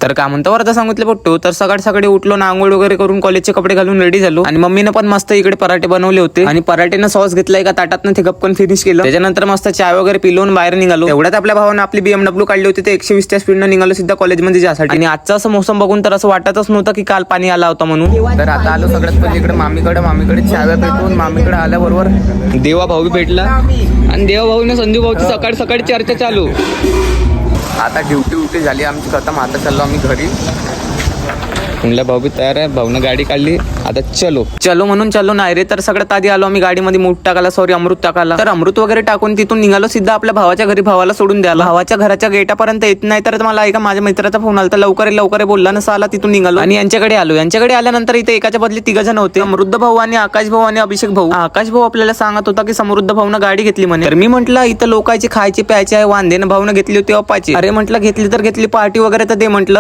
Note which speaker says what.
Speaker 1: तर का म्हणतो वरता सांगितलं पट्टू. तर सकाळी सकाळी उठलो ना, आंघोळ वगैरे करून कॉलेजचे कपडे घालून रेडी झालो आणि मम्मीनं पण मस्त इकडे पराठे बनवले होते आणि पराठेनं सॉस घेतला एका ताटातनं ते गपकन फिनिश केलं. त्याच्यानंतर मस्त चाय वगैरे पिलवून बाहेर निघालो. एवढ्यात आपल्या भावानं आपली BMW काढली होती. ते 120 च्या स्पीडनं निघालो सिद्धा कॉलेजमध्ये जासाठी. आणि आजचा असं मोसम बघून तर असं वाटतच नव्हतं की काल पाणी आला होता म्हणून. तर आता आलो सगळ्यात पहिले इकडे मामीकडे चाव्या पेटवून मामीकडे आल्याबरोबर देवा भाऊ भेटला आणि देवा भाऊने संजू भाऊची सकाळी सकाळी चर्चा चालू. आता ड्युटी झाली आमची खतम. आता चाललो आम्ही घरी. कुंडला भाऊ बी तयार आहे. भाऊनं गाडी काढली. आता चलो म्हणून चाललो नाही रे. तर सगळ्यात आधी आलो आम्ही गाडीमध्ये मूठ टाकायला, सॉरी अमृत टाकायला. तर अमृत वगैरे टाकून तिथून निघालो सिद्धा आपल्या भावाच्या घरी. भावाला सोडून द्यायला. भावाच्या घराच्या गेटापर्यंत येत नाही तर मला एका माझ्या मित्राचा फोन आला. तर लवकर बोलला नसा आला. तिथून निघालो आणि यांच्याकडे आलो. यांच्याकडे आल्यानंतर इथे एकाच्या बदली 3 जण होते. समृद्ध भाऊ आणि आकाश भाऊ आणि अभिषेक भाऊ. आकाश भाऊ आपल्याला सांगत होता की समृद्ध भाऊनं गाडी घेतली म्हणे. तर मी म्हटलं इथं लोकांची खायचे प्यायचे आहे वांदे ना. भाऊनं घेतली होती अपाची. अरे म्हटलं घेतली तर घेतली, पार्टी वगैरे तर दे म्हटलं.